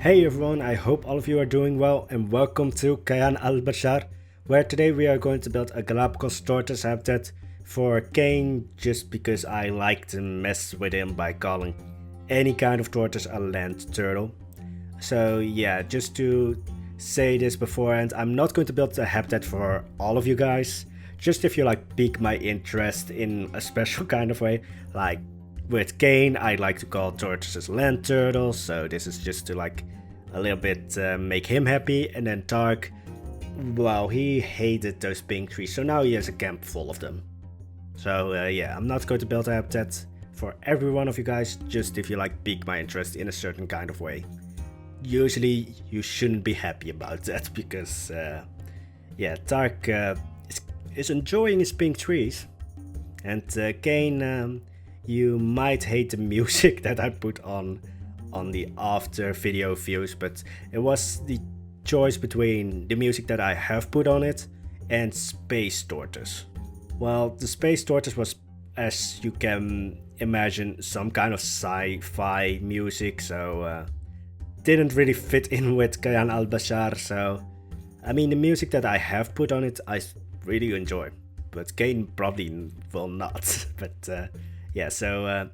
Hey everyone, I hope all of you are doing well and welcome to Kayan Al-Bashar, where today we are going to build a Galápagos tortoise habitat for Kayan just because I like to mess with him by calling any kind of tortoise a land turtle. So yeah, just to say this beforehand, I'm not going to build a habitat for all of you guys, just if you pique my interest in a special kind of way, like with Kane, I like to call tortoises land turtles, so this is just to a little bit make him happy. And then Tark, well, he hated those pink trees, so now he has a camp full of them. So yeah, I'm not going to build a habitat for every one of you guys, just if you pique my interest in a certain kind of way. Usually you shouldn't be happy about that because yeah, Tark is enjoying his pink trees, and Kane, you might hate the music that I put on the after video views, but it was the choice between the music that I have put on it and Space Tortoise. Well, the Space Tortoise was, as you can imagine, some kind of sci-fi music, so didn't really fit in with Kayan Al-Bashar, so I mean the music that I have put on it I really enjoy, but Kane probably will not. But yeah, so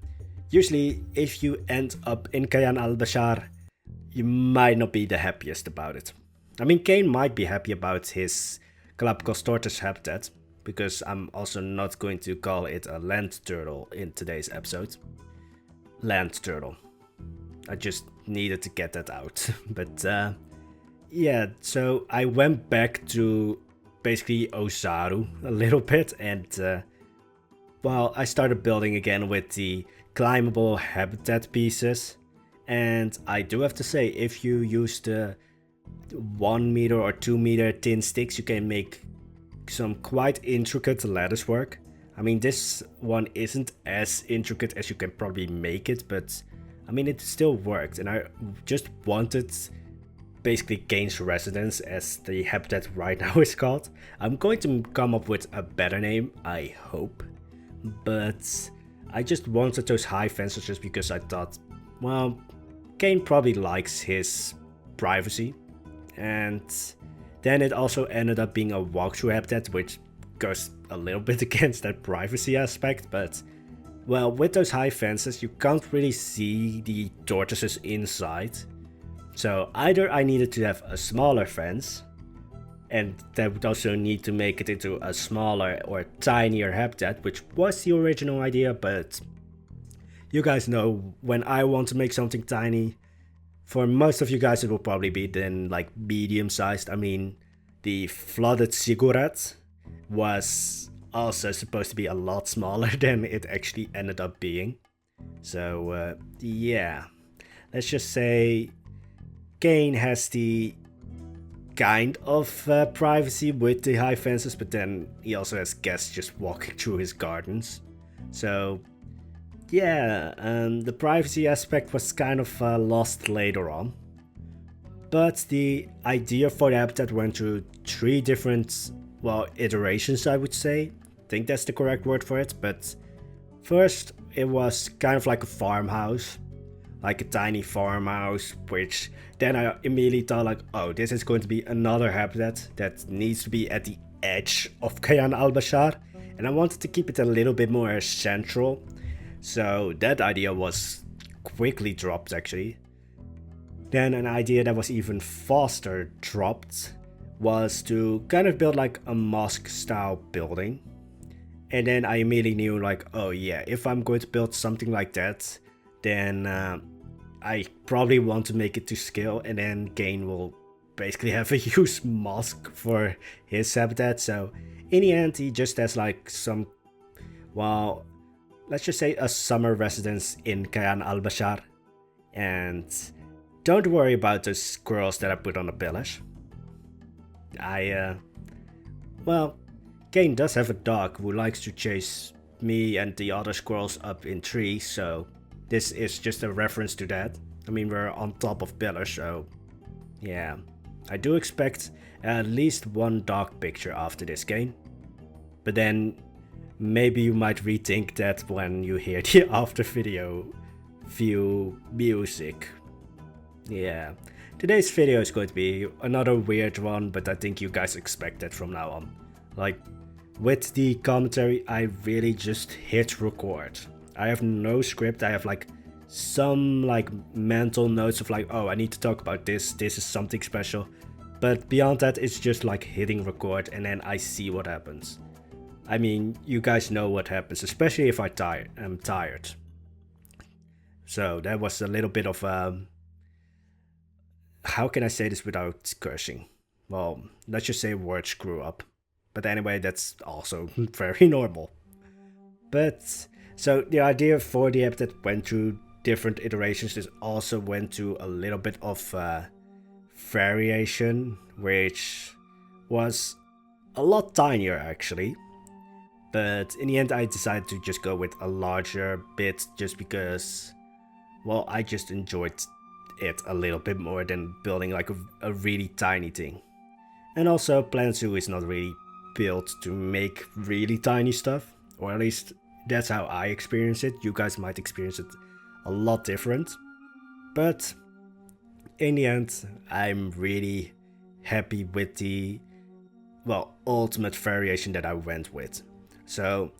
usually if you end up in Kayan Al-Bashar, you might not be the happiest about it. I mean, Kane might be happy about his Galápagos tortoise habitat, because I'm also not going to call it a land turtle in today's episode. Land turtle. I just needed to get that out. But yeah, so I went back to basically Osaru a little bit, and well, I started building again with the climbable habitat pieces. And I do have to say, if you use the 1 meter or 2 meter thin sticks, you can make some quite intricate lattice work. I mean, this one isn't as intricate as you can probably make it, but I mean, it still worked. And I just wanted basically Kane's residence, as the habitat right now is called. I'm going to come up with a better name, I hope. But I just wanted those high fences just because I thought, well, Kane probably likes his privacy. And then it also ended up being a walkthrough habitat, which goes a little bit against that privacy aspect. But well, with those high fences, you can't really see the tortoises inside. So either I needed to have a smaller fence, and that would also need to make it into a smaller or tinier habitat, which was the original idea, but you guys know when I want to make something tiny, for most of you guys it will probably be then medium sized. I mean, the flooded ziggurat was also supposed to be a lot smaller than it actually ended up being. So yeah, let's just say Kane has the kind of privacy with the high fences, but then he also has guests just walking through his gardens. So yeah, the privacy aspect was kind of lost later on. But the idea for the habitat went through 3 different, well, iterations, I would say. I think that's the correct word for it. But first, it was kind of like a farmhouse. Like a tiny farmhouse, which then I immediately thought oh, this is going to be another habitat that needs to be at the edge of Kayan Al-Bashar, and I wanted to keep it a little bit more central. So that idea was quickly dropped actually. Then an idea that was even faster dropped was to kind of build a mosque style building. And then I immediately knew oh yeah, if I'm going to build something like that, then I probably want to make it to scale, and then Kane will basically have a huge mosque for his habitat. So in the end, he just has some, well, let's just say a summer residence in Kayan Al-Bashar. And don't worry about those squirrels that I put on the pillars. Well, Kane does have a dog who likes to chase me and the other squirrels up in trees, so this is just a reference to that. I mean, we're on top of pillars, so yeah. I do expect at least one dog picture after this game. But then maybe you might rethink that when you hear the after video view music. Yeah. today's video is going to be another weird one, but I think you guys expect it from now on. Like, with the commentary, I really just hit record. I have no script, I have like some like mental notes of like, oh, I need to talk about this is something special. But beyond that, it's just like hitting record and then I see what happens. I mean, you guys know what happens, especially if I'm tired. So that was a little bit of how can I say this without cursing? Well, let's just say word screw up. But anyway, that's also very normal. But so the idea for the app that went through different iterations is also went to a little bit of variation, which was a lot tinier actually. But in the end, I decided to just go with a larger bit just because, well, I just enjoyed it a little bit more than building like a really tiny thing. And also, Planet Zoo is not really built to make really tiny stuff, or at least that's how I experience it. You guys might experience it a lot different. But in the end, I'm really happy with the, well, ultimate variation that I went with. So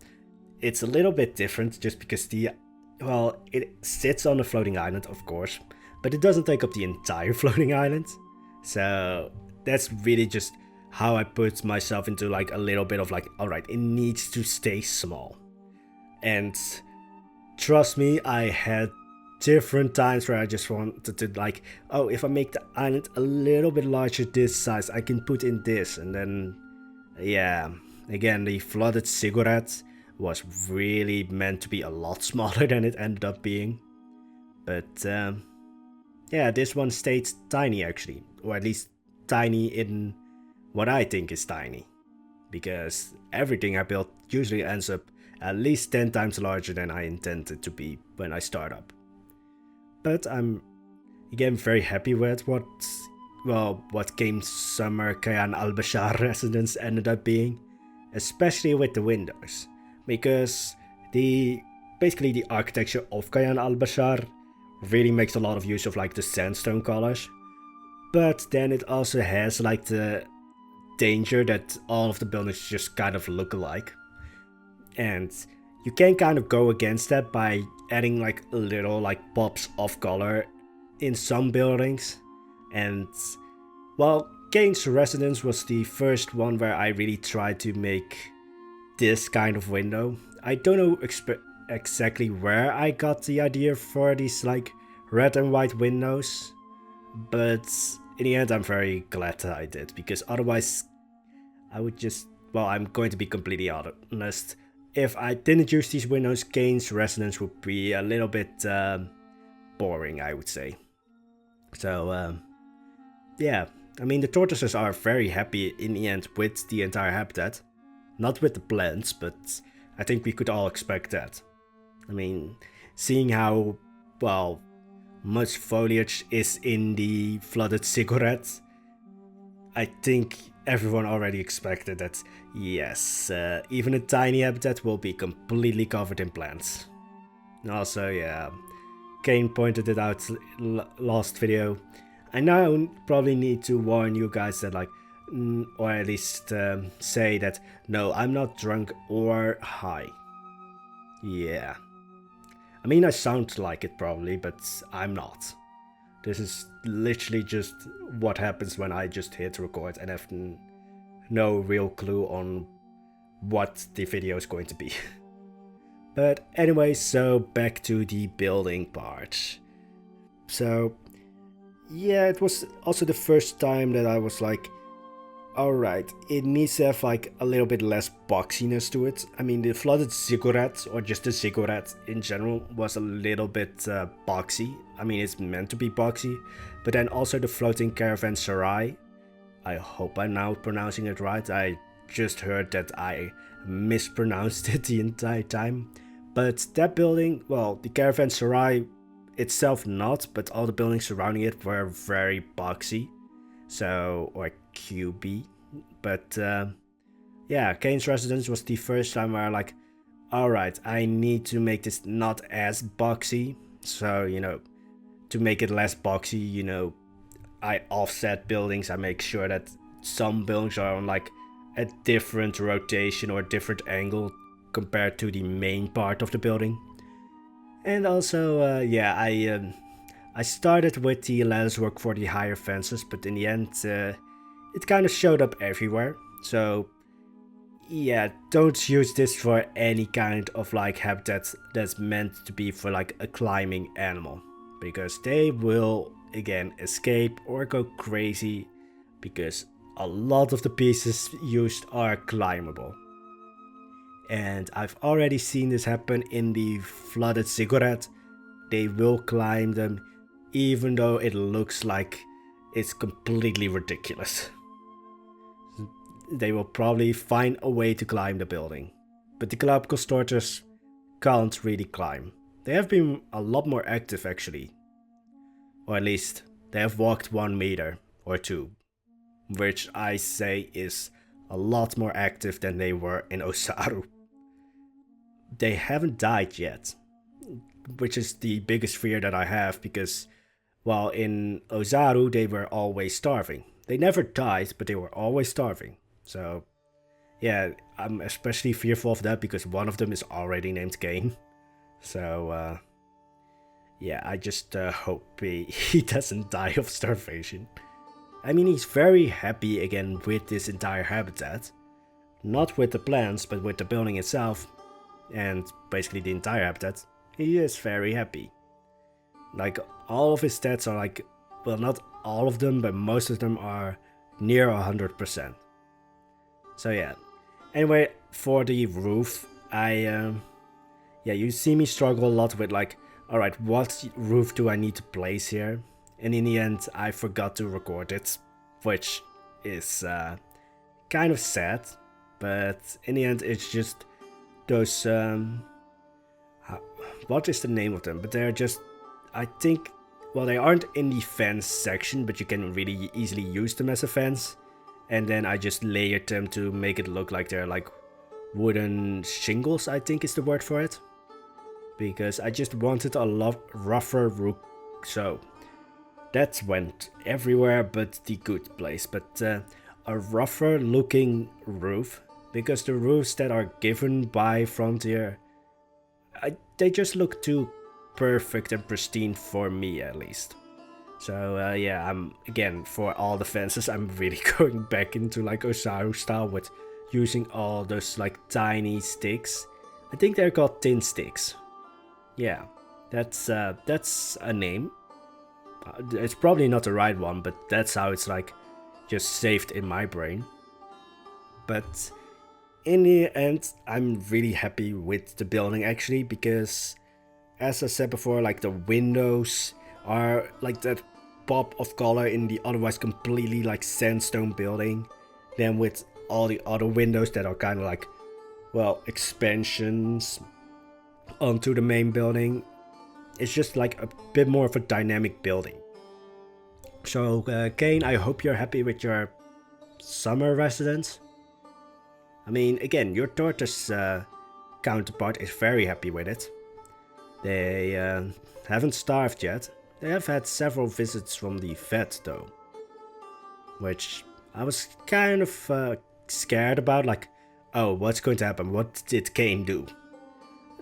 it's a little bit different just because it sits on a floating island, of course, but it doesn't take up the entire floating island. So that's really just how I put myself into like a little bit of like, alright, it needs to stay small. And trust me, I had different times where I just wanted to like, oh, if I make the island a little bit larger this size, I can put in this. And then, yeah, again, the flooded cigarette was really meant to be a lot smaller than it ended up being. But yeah, this one stayed tiny actually, or at least tiny in what I think is tiny. Because everything I built usually ends up at least 10 times larger than I intended to be when I start up. But I'm again very happy with what Game Summer Kayan Al-Bashar residence ended up being, especially with the windows, because basically the architecture of Kayan Al-Bashar really makes a lot of use of like the sandstone colors, but then it also has like the danger that all of the buildings just kind of look alike. And you can kind of go against that by adding like little like pops of color in some buildings. And well, Kane's residence was the first one where I really tried to make this kind of window. I don't know exactly where I got the idea for these like red and white windows, but in the end I'm very glad that I did, because otherwise I would just, well, I'm going to be completely honest, if I didn't use these windows, Kane's residence would be a little bit boring, I would say. So yeah, I mean, the tortoises are very happy in the end with the entire habitat. Not with the plants, but I think we could all expect that. I mean, seeing how, well, much foliage is in the flooded cigarette, I think everyone already expected that, yes, even a tiny habitat will be completely covered in plants. Also, yeah, Kane pointed it out last video. I now probably need to warn you guys that, like, or at least say that, no, I'm not drunk or high. Yeah. I mean, I sound like it probably, but I'm not. This is literally just what happens when I just hit record and have no real clue on what the video is going to be. But anyway, so back to the building part. So yeah, it was also the first time that I was like, alright, it needs to have like a little bit less boxiness to it. I mean, the flooded ziggurat, or just the ziggurat in general, was a little bit boxy. I mean, it's meant to be boxy. But then also the floating caravanserai. I hope I'm now pronouncing it right. I just heard that I mispronounced it the entire time. But that building, well, the caravanserai itself not, but all the buildings surrounding it were very boxy. So, or QB. But yeah, Kane's residence was the first time where like, alright, I need to make this not as boxy. So, you know, to make it less boxy, you know, I offset buildings. I make sure that some buildings are on like a different rotation or different angle compared to the main part of the building. And also, yeah, I started with the lattice work for the higher fences, but in the end, it kind of showed up everywhere. So yeah, don't use this for any kind of like habitat that's meant to be for like a climbing animal, because they will again escape or go crazy because a lot of the pieces used are climbable. And I've already seen this happen in the flooded ziggurat. They will climb them even though it looks like it's completely ridiculous. They will probably find a way to climb the building. But the Galápagos tortoise can't really climb. They have been a lot more active actually. Or at least they have walked 1 meter or 2. Which I say is a lot more active than they were in Osaru. They haven't died yet. Which is the biggest fear that I have, because while in Osaru they were always starving. They never died, but they were always starving. So yeah, I'm especially fearful of that because one of them is already named Kayan. So yeah, I just hope he doesn't die of starvation. I mean, he's very happy again with this entire habitat. Not with the plants, but with the building itself. And basically the entire habitat. He is very happy. Like, all of his stats are like, well, not all of them, but most of them are near 100%. So yeah. Anyway, for the roof, yeah, you see me struggle a lot with like, alright, what roof do I need to place here? And in the end, I forgot to record it, which is kind of sad. But in the end, it's just those, what is the name of them? But they're just, I think, well, they aren't in the fence section, but you can really easily use them as a fence. And then I just layered them to make it look like they're like wooden shingles, I think is the word for it. Because I just wanted a lot rougher roof, so that went everywhere but the good place. But a rougher looking roof, because the roofs that are given by Frontier, they just look too perfect and pristine for me at least. So yeah, I'm again, for all the fences, I'm really going back into like Osaru style with using all those like tiny sticks. I think they're called tin sticks. Yeah, that's a name. It's probably not the right one, but that's how it's like just saved in my brain. But in the end, I'm really happy with the building actually, because as I said before, like the windows are like that pop of color in the otherwise completely like sandstone building. Then with all the other windows that are kind of like, well, expansions onto the main building, it's just like a bit more of a dynamic building. So Kayan, I hope you're happy with your summer residence. I mean, again, your tortoise counterpart is very happy with it. They haven't starved yet. They have had several visits from the vet though, which I was kind of scared about, like, oh, what's going to happen? What did Kayan do?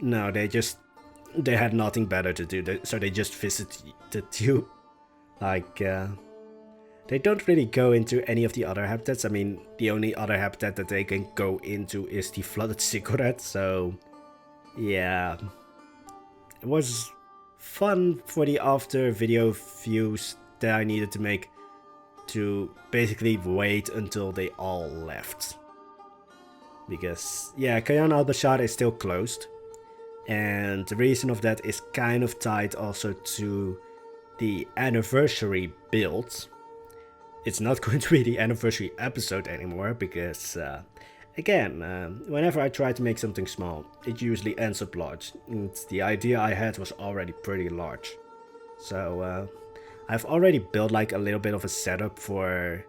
No, they had nothing better to do, so they just visited you. Like, they don't really go into any of the other habitats. I mean, the only other habitat that they can go into is the flooded ziggurat, so yeah. It was fun for the after video views that I needed to make to basically wait until they all left. Because, yeah, Kayan Al-Bashar is still closed. And the reason of that is kind of tied also to the anniversary build. It's not going to be the anniversary episode anymore because, again, whenever I try to make something small, it usually ends up large. And the idea I had was already pretty large. So I've already built like a little bit of a setup for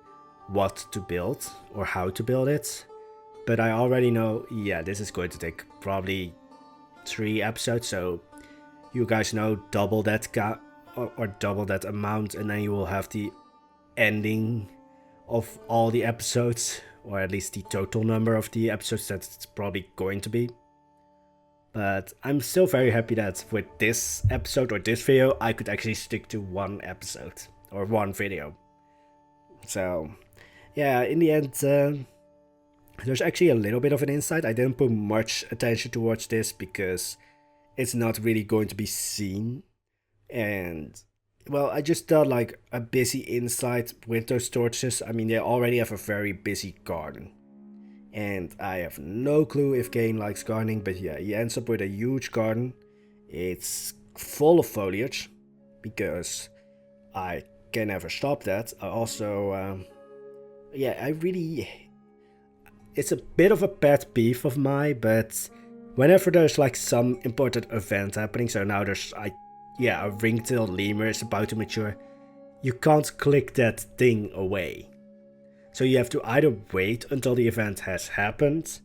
what to build or how to build it. But I already know, yeah, this is going to take probably 3 episodes, so you guys know, double that or double that amount, and then you will have the ending of all the episodes, or at least the total number of the episodes that it's probably going to be. But I'm still very happy that with this episode or this video, I could actually stick to one episode or one video. So yeah, in the end, there's actually a little bit of an insight. I didn't put much attention towards this because it's not really going to be seen. And well, I just thought like a busy insight with those tortoises. I mean, they already have a very busy garden. And I have no clue if Kayan likes gardening, but yeah, he ends up with a huge garden. It's full of foliage, because I can never stop that. I also, it's a bit of a pet peeve of mine, but whenever there's like some important event happening, so now there's a ring-tailed lemur is about to mature, you can't click that thing away. So you have to either wait until the event has happened,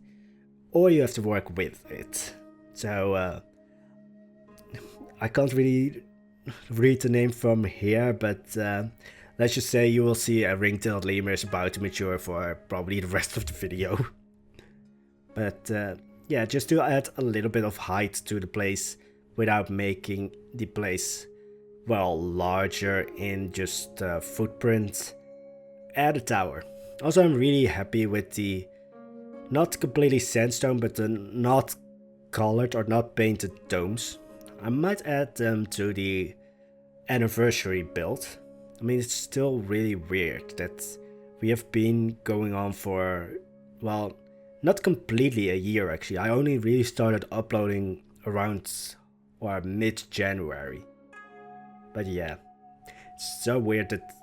or you have to work with it. So I can't really read the name from here, but let's just say you will see a ring-tailed lemur is about to mature for probably the rest of the video. But yeah, just to add a little bit of height to the place without making the place, well, larger in just footprint, add a tower. Also, I'm really happy with the not completely sandstone, but the not colored or not painted domes. I might add them to the anniversary build. I mean, it's still really weird that we have been going on for, well, not completely a year actually. I only really started uploading around or mid-January. But yeah, it's so weird that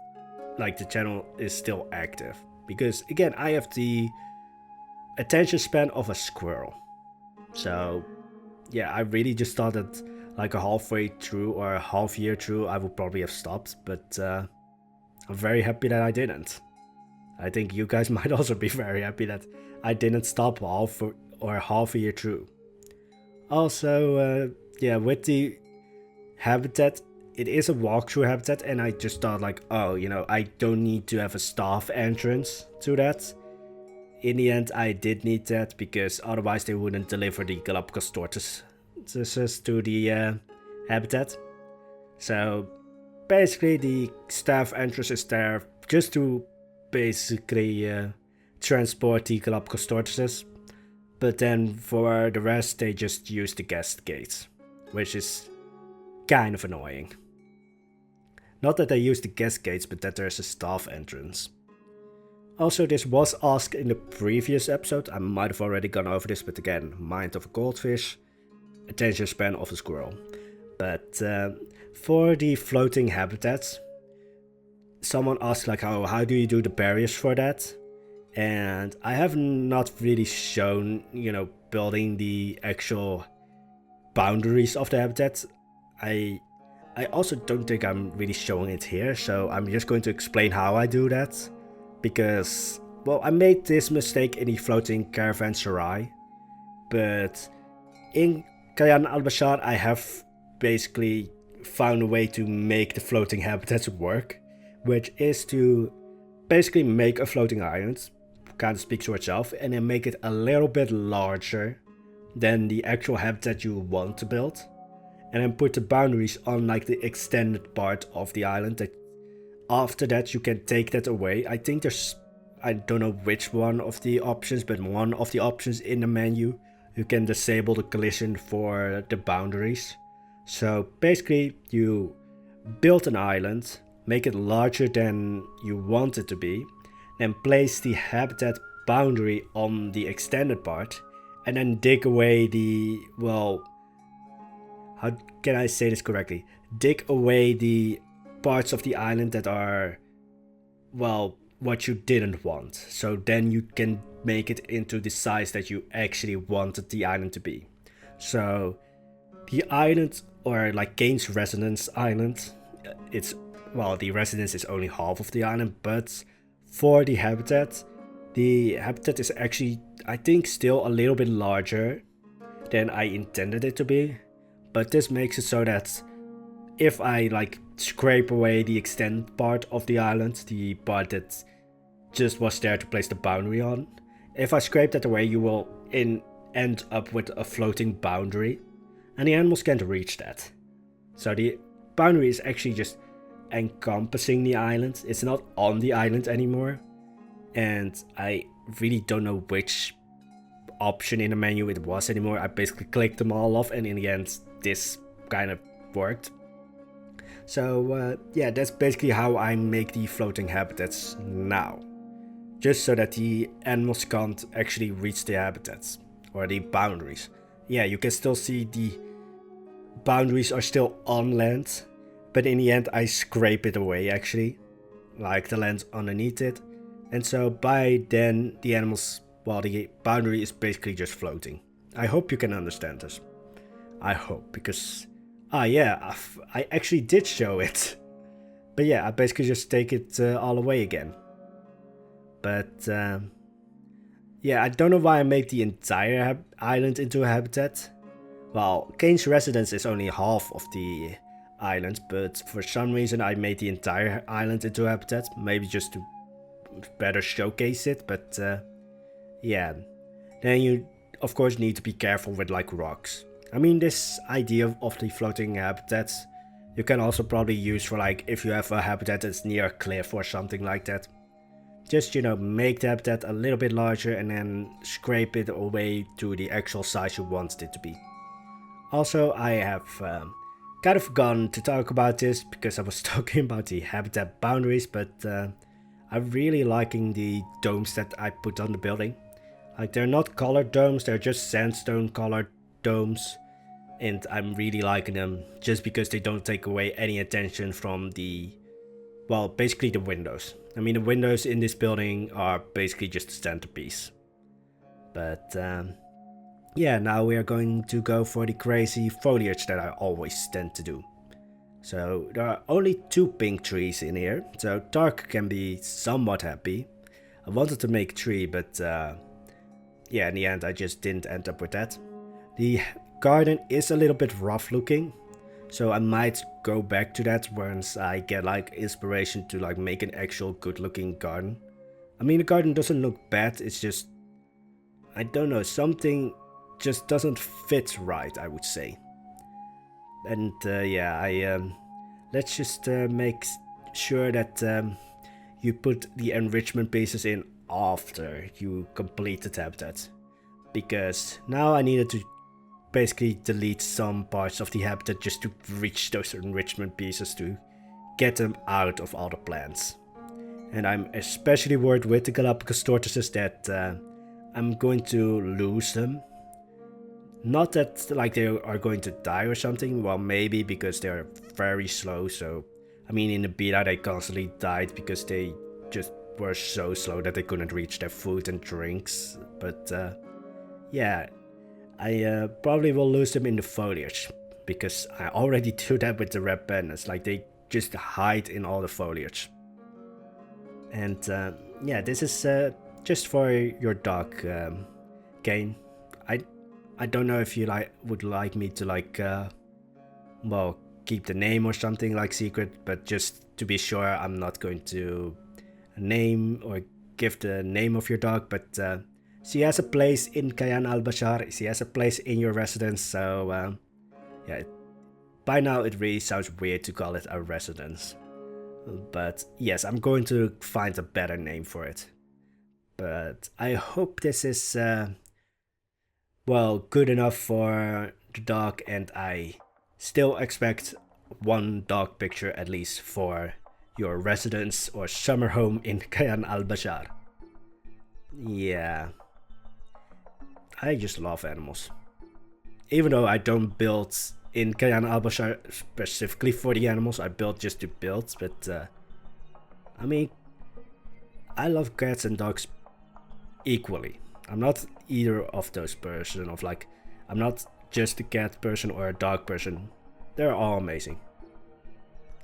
like the channel is still active. Because again, I have the attention span of a squirrel. So yeah, I really just thought that like a halfway through or a half year through I would probably have stopped. But I'm very happy that I didn't. I think you guys might also be very happy that I didn't stop half a year through. Also, yeah, with the habitat, it is a walkthrough habitat, and I just thought like, oh, you know, I don't need to have a staff entrance to that. In the end, I did need that, because otherwise they wouldn't deliver the Galápagos tortoises to the habitat. So basically the staff entrance is there just to basically transport the Galápagos tortoises. But then for the rest, they just use the guest gates, which is kind of annoying. Not that they use the guest gates, but that there's a staff entrance. Also, this was asked in the previous episode. I might have already gone over this, but again, mind of a goldfish, attention span of a squirrel. But for the floating habitats, someone asked like, how do you do the barriers for that? And I have not really shown, you know, building the actual boundaries of the habitat. I also don't think I'm really showing it here, so I'm just going to explain how I do that. Because, well, I made this mistake in the floating caravanserai, but in Kayan Al-Bashar I have basically found a way to make the floating habitats work, which is to basically make a floating island, kind of speaks for itself, and then make it a little bit larger than the actual habitat you want to build. And then put the boundaries on like the extended part of the island. That after that you can take that away. I think there's, I don't know which one of the options, but one of the options in the menu, you can disable the collision for the boundaries. So basically you build an island, make it larger than you want it to be, then place the habitat boundary on the extended part, and then dig away the, well, how can I say this correctly? Dig away the parts of the island that are, well, what you didn't want. So then you can make it into the size that you actually wanted the island to be. So the island, or like Kayan's residence island, it's, well, the residence is only half of the island, but for the habitat is actually, I think, still a little bit larger than I intended it to be. But this makes it so that if I like scrape away the extended part of the island, the part that just was there to place the boundary on. If I scrape that away, you will end up with a floating boundary, and the animals can't reach that. So the boundary is actually just encompassing the island. It's not on the island anymore, and I really don't know which option in the menu it was anymore. I basically clicked them all off, and in the end this kind of worked. So yeah, that's basically how I make the floating habitats now, just so that the animals can't actually reach the habitats or the boundaries. Yeah, you can still see the boundaries are still on land, but in the end I scrape it away actually, like the land underneath it. And so by then the animals, well, the boundary is basically just floating. I hope you can understand this. I hope, because yeah, I actually did show it. But yeah, I basically just take it all away again. But yeah, I don't know why I made the entire island into a habitat. Well, Kane's residence is only half of the island, but for some reason I made the entire island into a habitat. Maybe just to better showcase it, but yeah. Then you of course need to be careful with like rocks. I mean, this idea of the floating habitats you can also probably use for like if you have a habitat that's near a cliff or something like that. Just, you know, make the habitat a little bit larger and then scrape it away to the actual size you want it to be. Also, I have kind of forgotten to talk about this because I was talking about the habitat boundaries, but I'm really liking the domes that I put on the building. Like, they're not colored domes, they're just sandstone colored domes. And I'm really liking them just because they don't take away any attention from the, well, basically the windows. I mean, the windows in this building are basically just the centerpiece. But yeah, now we are going to go for the crazy foliage that I always tend to do. So there are only 2 pink trees in here, so Tark can be somewhat happy. I wanted to make 3, but yeah, in the end I just didn't end up with that. The garden is a little bit rough looking, so I might go back to that once I get like inspiration to like make an actual good looking garden. I mean, the garden doesn't look bad, it's just, I don't know, something just doesn't fit right, I would say. And yeah, let's just make sure that you put the enrichment pieces in after you complete the habitat, because now I needed to basically delete some parts of the habitat just to reach those enrichment pieces to get them out of all the plants. And I'm especially worried with the Galápagos tortoises that I'm going to lose them. Not that like they are going to die or something, well, maybe because they're very slow. So I mean, in the beta they constantly died because they just were so slow that they couldn't reach their food and drinks. But yeah, I probably will lose them in the foliage, because I already do that with the red pandas. Like, they just hide in all the foliage. And yeah, this is just for your dog, Kane. I don't know if you would like me to like well, keep the name or something like secret, but just to be sure, I'm not going to name or give the name of your dog, but she has a place in Kayan Al-Bashar, she has a place in your residence, so yeah, by now it really sounds weird to call it a residence. But yes, I'm going to find a better name for it. But I hope this is, well, good enough for the dog, and I still expect 1 dog picture at least for your residence or summer home in Kayan Al-Bashar. Yeah. I just love animals. Even though I don't build in Kayan Al-Bashar specifically for the animals, I build just to build, but I mean, I love cats and dogs equally. I'm not either of those person of like, I'm not just a cat person or a dog person. They're all amazing.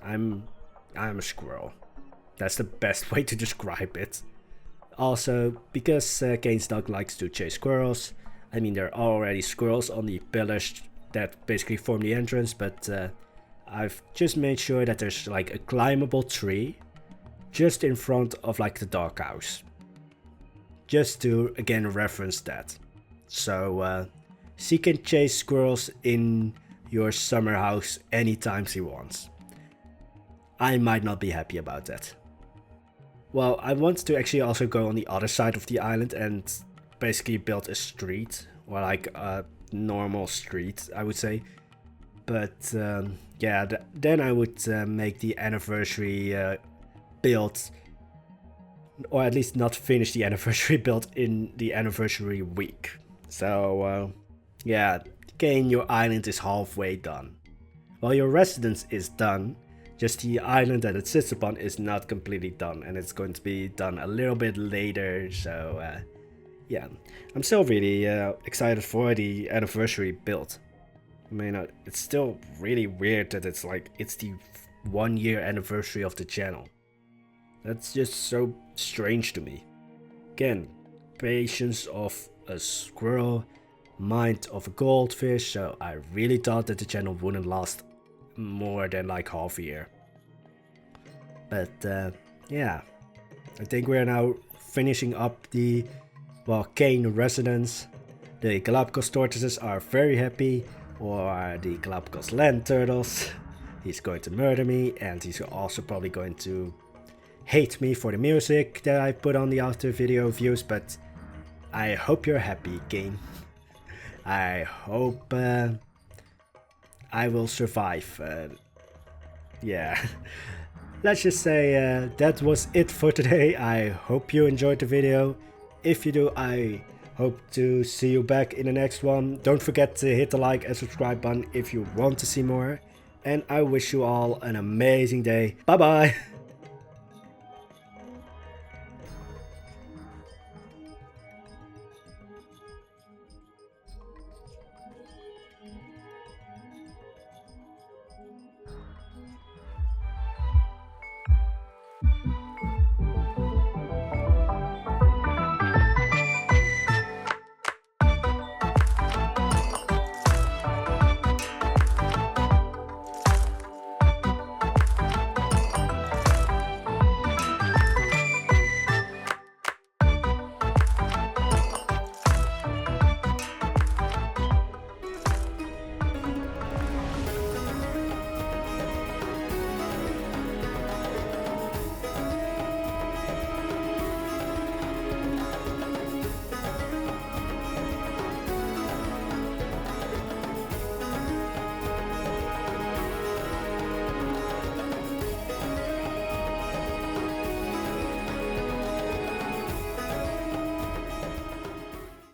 I'm a squirrel. That's the best way to describe it. Also, because Kane's dog likes to chase squirrels, I mean, there are already squirrels on the pillars that basically form the entrance, but I've just made sure that there's like a climbable tree just in front of like the doghouse. Just to again reference that. So he can chase squirrels in your summer house anytime he wants. I might not be happy about that. Well, I want to actually also go on the other side of the island and basically build a street, or like a normal street, I would say. But yeah, then I would make the anniversary build, or at least not finish the anniversary build in the anniversary week. So yeah, Kayan, your island is halfway done. While your residence is done, just the island that it sits upon is not completely done, and it's going to be done a little bit later. So yeah, I'm still really excited for the anniversary build. I mean, it's still really weird that it's the 1 year anniversary of the channel. That's just so strange to me. Again, patience of a squirrel, mind of a goldfish, so I really thought that the channel wouldn't last more than like half a year. But yeah, I think we're now finishing up the, well, Kayan residence. The Galápagos tortoises are very happy, or the Galápagos land turtles. He's going to murder me, and he's also probably going to hate me for the music that I put on the after video views, but I hope you're happy, game. I hope I will survive. Yeah, let's just say that was it for today. I hope you enjoyed the video. If you do, I hope to see you back in the next one. Don't forget to hit the like and subscribe button if you want to see more. And I wish you all an amazing day. Bye bye.